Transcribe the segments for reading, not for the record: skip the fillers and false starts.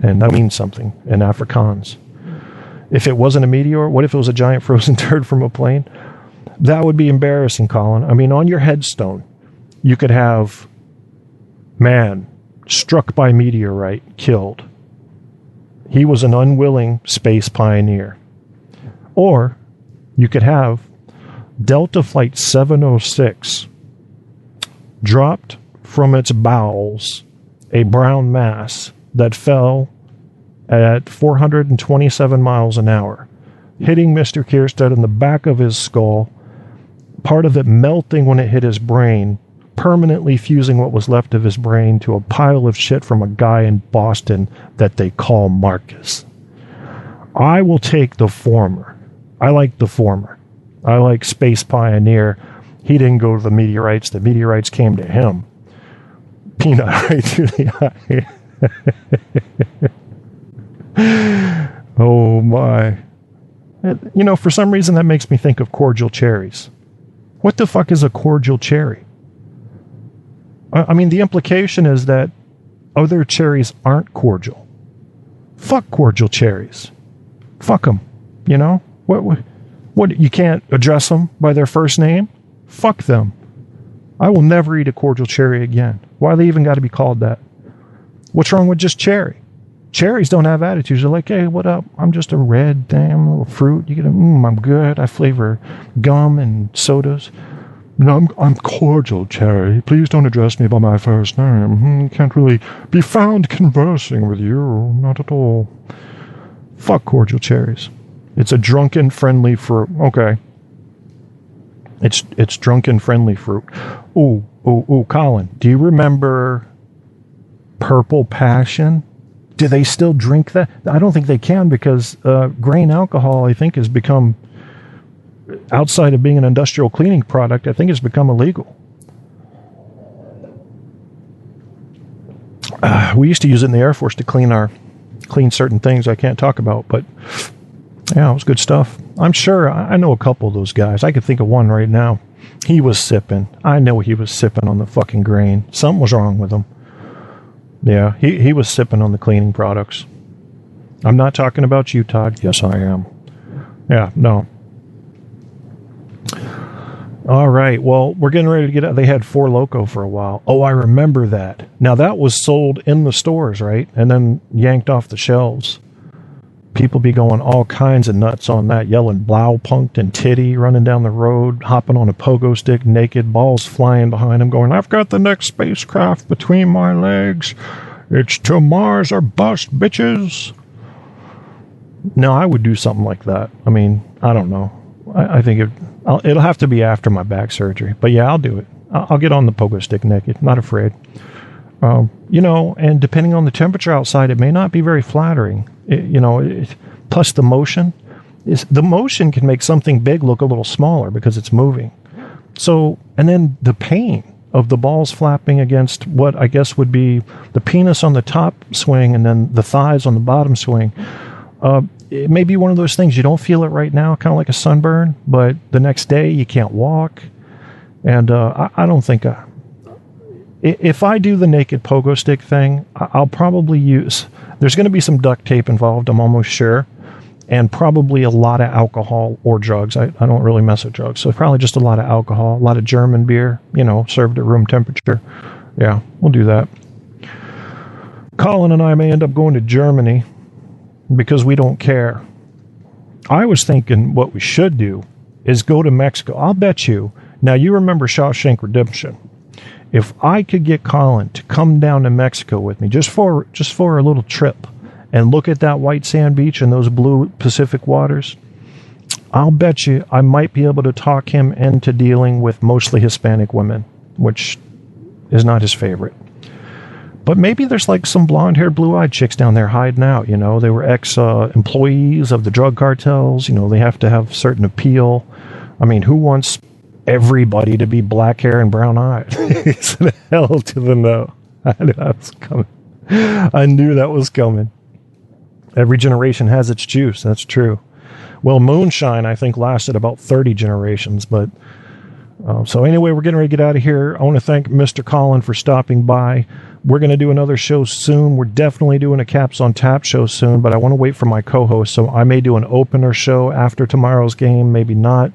And that means something in Afrikaans. If it wasn't a meteor, what if it was a giant frozen turd from a plane? That would be embarrassing, Colin. I mean, on your headstone, you could have man struck by meteorite, killed. He was an unwilling space pioneer. Or you could have Delta Flight 706 dropped from its bowels a brown mass that fell at 427 miles an hour, hitting Mr. Kierstead in the back of his skull, part of it melting when it hit his brain, permanently fusing what was left of his brain to a pile of shit from a guy in Boston that they call Marcus. I will take the former. I like the former. I like Space Pioneer. He didn't go to the meteorites. The meteorites came to him. Peanut right through the eye. Oh, my. You know, for some reason that makes me think of cordial cherries. What the fuck is a cordial cherry? I mean, the implication is that other cherries aren't cordial. Fuck cordial cherries. Fuck them. You know? What? You can't address them by their first name? Fuck them. I will never eat a cordial cherry again. Why they even got to be called that? What's wrong with just cherry? Cherries don't have attitudes. They're like, hey, what up? I'm just a red damn little fruit. You get I'm good. I flavor gum and sodas. No, I'm cordial, cherry. Please don't address me by my first name. Can't really be found conversing with you. Not at all. Fuck cordial cherries. It's a drunken, friendly fruit. Okay. It's drunken, friendly fruit. Ooh, Colin, do you remember Purple Passion? Do they still drink that? I don't think they can because grain alcohol, I think, has become, outside of being an industrial cleaning product, I think it's become illegal. We used to use it in the Air Force to clean certain things I can't talk about, but yeah, it was good stuff. I'm sure I know a couple of those guys. I could think of one right now. He was sipping. I know he was sipping on the fucking grain. Something was wrong with him. Yeah, he was sipping on the cleaning products. I'm not talking about you, Todd. Yes, I am. Yeah, no. All right, well, we're getting ready to get out. They had Four Loko for a while. Oh, I remember that. Now, that was sold in the stores, right? And then yanked off the shelves. People be going all kinds of nuts on that, yelling Blaupunkt and titty, running down the road, hopping on a pogo stick naked, balls flying behind them, going, I've got the next spacecraft between my legs. It's to Mars or bust, bitches. No, I would do something like that. I mean, I don't know. I think it'll have to be after my back surgery. But yeah, I'll do it. I'll get on the pogo stick naked. Not afraid. You know, and depending on the temperature outside, it may not be very flattering. Plus the motion. The motion can make something big look a little smaller because it's moving. So, and then the pain of the balls flapping against what I guess would be the penis on the top swing and then the thighs on the bottom swing. It may be one of those things you don't feel it right now, kind of like a sunburn, but the next day you can't walk. And I don't think... if I do the naked pogo stick thing, I'll probably use... There's going to be some duct tape involved, I'm almost sure, and probably a lot of alcohol or drugs. I don't really mess with drugs, so probably just a lot of alcohol, a lot of German beer, served at room temperature. Yeah, we'll do that. Colin and I may end up going to Germany because we don't care. I was thinking what we should do is go to Mexico. I'll bet you. Now, you remember Shawshank Redemption. If I could get Colin to come down to Mexico with me just for a little trip and look at that white sand beach and those blue Pacific waters, I'll bet you I might be able to talk him into dealing with mostly Hispanic women, which is not his favorite. But maybe there's like some blonde-haired, blue-eyed chicks down there hiding out, They were ex-employees of the drug cartels. They have to have certain appeal. I mean, who wants everybody to be black hair and brown eyes? It's the hell to the no. I knew that was coming. I knew that was coming. Every generation has its juice. That's true. Well, moonshine, I think, lasted about 30 generations. But so anyway, we're getting ready to get out of here. I want to thank Mr. Colin for stopping by. We're going to do another show soon. We're definitely doing a Caps on Tap show soon, but I want to wait for my co-host, so I may do an opener show after tomorrow's game, maybe not.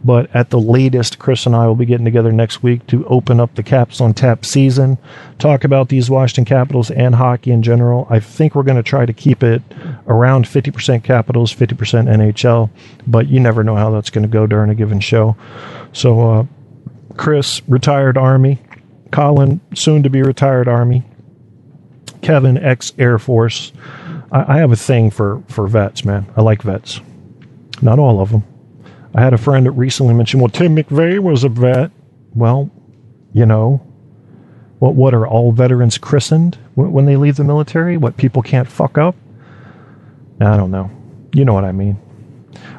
But at the latest, Chris and I will be getting together next week to open up the Caps on Tap season, talk about these Washington Capitals and hockey in general. I think we're going to try to keep it around 50% Capitals, 50% NHL, but you never know how that's going to go during a given show. So, Chris, retired Army. Colin, soon to be retired Army. Kevin, ex-Air Force. I have a thing for vets, man. I like vets. Not all of them. I had a friend that recently mentioned, well, Tim McVeigh was a vet. Well, you know, what are all veterans christened when they leave the military? What, people can't fuck up? I don't know. You know what I mean.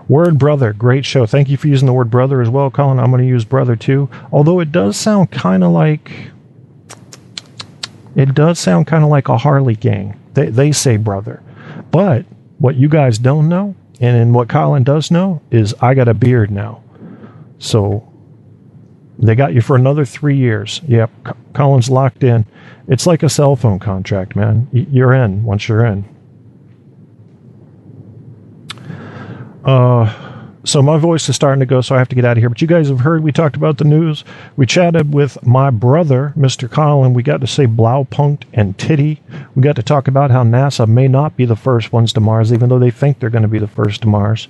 Word brother, great show. Thank you for using the word brother as well, Colin. I'm going to use brother too. Although it does sound kind of like a Harley gang. They say brother. But what you guys don't know, and what Colin does know, is I got a beard now. So they got you for another 3 years. Yep, Colin's locked in. It's like a cell phone contract, man. You're in once you're in. So my voice is starting to go, so I have to get out of here. But you guys have heard, we talked about the news. We chatted with my brother, Mr. Colin. We got to say Blaupunkt and Titty. We got to talk about how NASA may not be the first ones to Mars, even though they think they're going to be the first to Mars.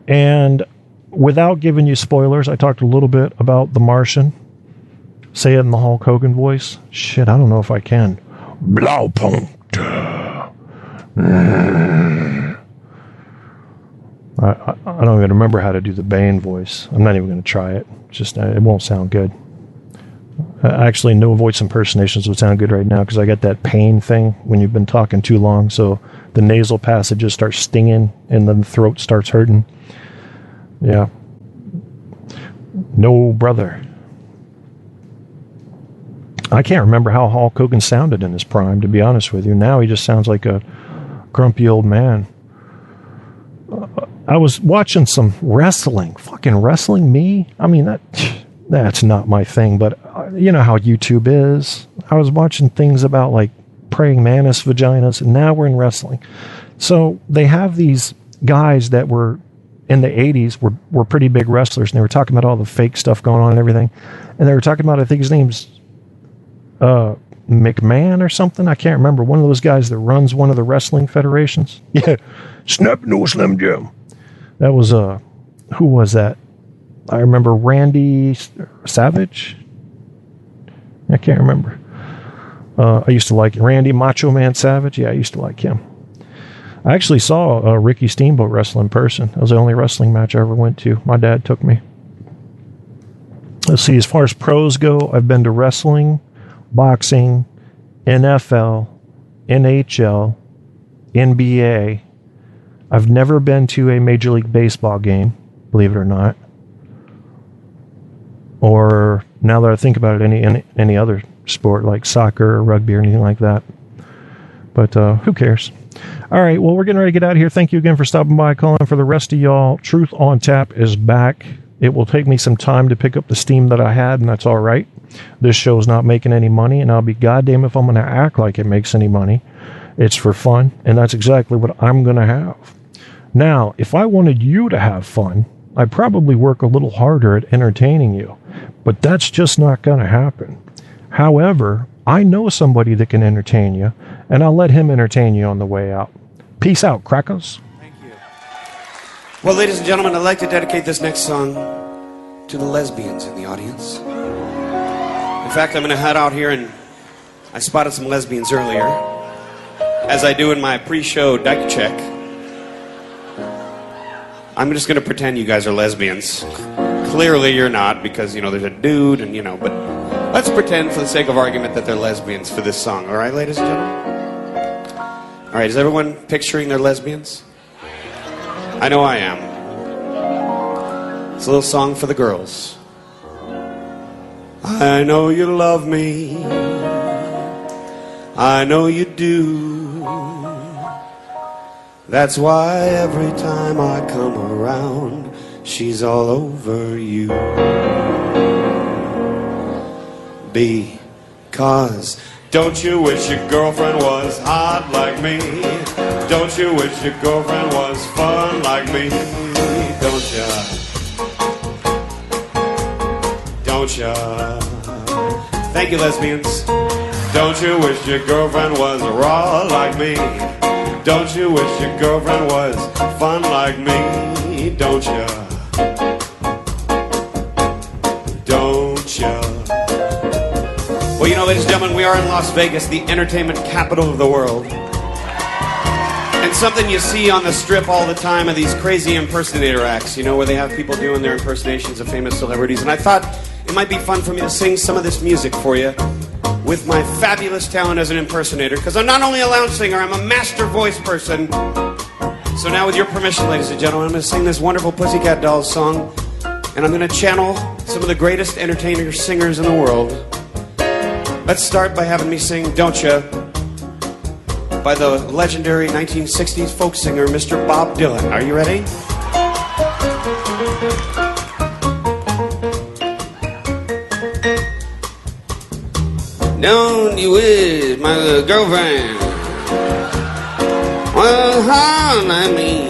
And without giving you spoilers, I talked a little bit about The Martian. Say it in the Hulk Hogan voice. Shit, I don't know if I can. Blaupunkt. I don't even remember how to do the Bane voice. I'm not even going to try it. Just it won't sound good. Actually, no voice impersonations would sound good right now because I got that pain thing when you've been talking too long. So the nasal passages start stinging and then the throat starts hurting. Yeah. No, brother. I can't remember how Hulk Hogan sounded in his prime, to be honest with you. Now he just sounds like a grumpy old man. I was watching some wrestling. Fucking wrestling me? I mean, that's not my thing, but you know how YouTube is. I was watching things about like praying mantis vaginas, and now we're in wrestling. So they have these guys that were in the 80s were pretty big wrestlers, and they were talking about all the fake stuff going on and everything. And they were talking about, I think his name's McMahon or something. I can't remember. One of those guys that runs one of the wrestling federations. Yeah. Snap no Slim Jim. That was who was that? I remember Randy Savage. I can't remember. I used to like Randy Macho Man Savage. Yeah, I used to like him. I actually saw Ricky Steamboat wrestle in person. That was the only wrestling match I ever went to. My dad took me. Let's see, as far as pros go, I've been to wrestling, boxing, NFL, NHL, NBA. I've never been to a Major League Baseball game, believe it or not. Or, now that I think about it, any other sport like soccer or rugby or anything like that. But who cares? All right, well, we're getting ready to get out of here. Thank you again for stopping by, Colin. For the rest of y'all, Truth on Tap is back. It will take me some time to pick up the steam that I had, and that's all right. This show's not making any money, and I'll be goddamn if I'm going to act like it makes any money. It's for fun, and that's exactly what I'm going to have. Now, if I wanted you to have fun, I'd probably work a little harder at entertaining you, but that's just not going to happen. However, I know somebody that can entertain you, and I'll let him entertain you on the way out. Peace out, crackers. Thank you. Well, ladies and gentlemen, I'd like to dedicate this next song to the lesbians in the audience. In fact, I'm going to head out here, and I spotted some lesbians earlier, as I do in my pre-show Dyke check. I'm just going to pretend you guys are lesbians. Clearly you're not, because, you know, there's a dude, and, you know, but let's pretend for the sake of argument that they're lesbians for this song. All right, ladies and gentlemen? All right, is everyone picturing they're lesbians? I know I am. It's a little song for the girls. I know you love me. I know you do. That's why every time I come around, she's all over you. Because Don't you wish your girlfriend was hot like me? Don't you wish your girlfriend was fun like me? Don't ya? Don't ya? Thank you, lesbians. Don't you wish your girlfriend was raw like me? Don't you wish your girlfriend was fun like me? Don't ya? Don't ya? Well, you know, ladies and gentlemen, we are in Las Vegas, the entertainment capital of the world. And something you see on the strip all the time are these crazy impersonator acts, you know, where they have people doing their impersonations of famous celebrities. And I thought it might be fun for me to sing some of this music for you with my fabulous talent as an impersonator, because I'm not only a lounge singer, I'm a master voice person. So now, with your permission, ladies and gentlemen, I'm going to sing this wonderful Pussycat Dolls song, and I'm going to channel some of the greatest entertainer singers in the world. Let's start by having me sing Don't Ya by the legendary 1960s folk singer, Mr. Bob Dylan. Are you ready? Don't you wish my girlfriend was hot like me?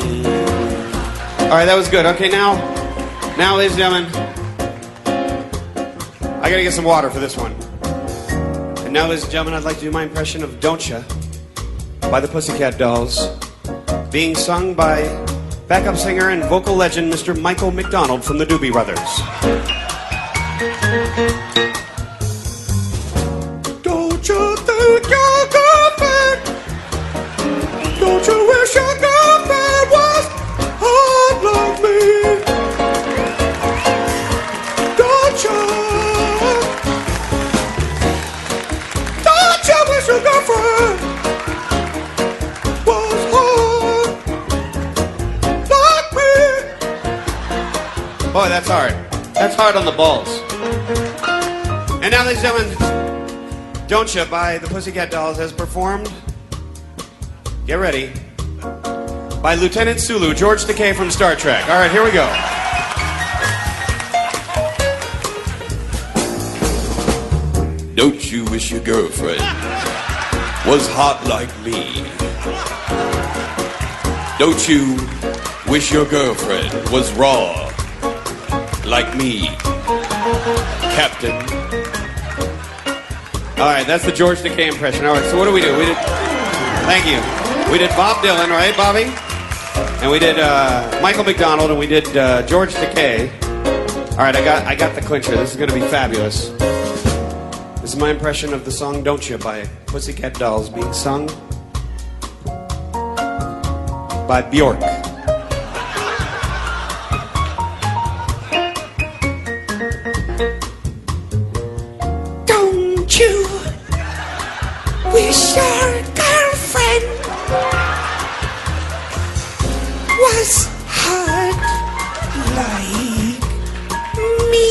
All right, that was good. Okay, now, ladies and gentlemen, I gotta get some water for this one. And now, ladies and gentlemen, I'd like to do my impression of Don't Ya by the Pussycat Dolls, being sung by backup singer and vocal legend Mr. Michael McDonald from the Doobie Brothers. Don't you think your girlfriend? Don't you wish your girlfriend was hot like me? Don't you wish your girlfriend was hot like me? Boy, that's hard. That's hard on the balls. And now, ladies and gentlemen, Don't Ya by the Pussycat Dolls has performed, get ready, by Lieutenant Sulu, George Takei from Star Trek. All right, here we go. Don't you wish your girlfriend was hot like me? Don't you wish your girlfriend was raw like me, Captain? All right, that's the George Takei impression. All right, so what do? We did, thank you. We did Bob Dylan, right, Bobby? And we did Michael McDonald, and we did George Takei. All right, I got the clincher. This is going to be fabulous. This is my impression of the song Don't Ya by Pussycat Dolls, being sung by Bjork. Don't you wish your girlfriend was hot like me?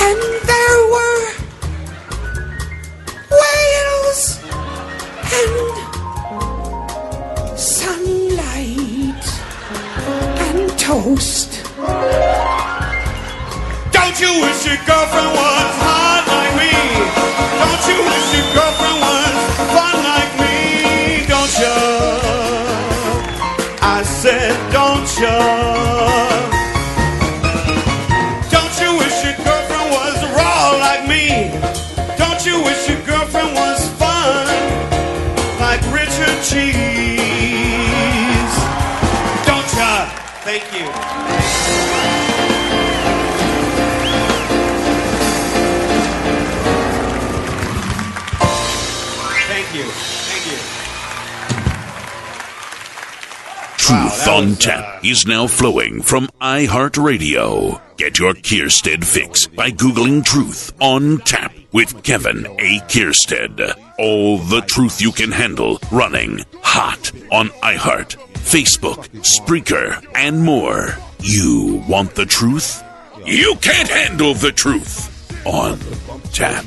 And there were whales and sunlight and toast. Don't you wish your girlfriend was hot like me? Don't you wish your girlfriend was fun like me? Don't ya? I said, don't ya? Don't you wish your girlfriend was raw like me? Don't you wish your girlfriend was fun like Richard Cheese? Don't ya? Thank you. Truth on Tap is now flowing from iHeartRadio. Get your Kierstead fix by Googling Truth on Tap with Kevin A. Kierstead. All the truth you can handle running hot on iHeart, Facebook, Spreaker, and more. You want the truth? You can't handle the truth on Tap.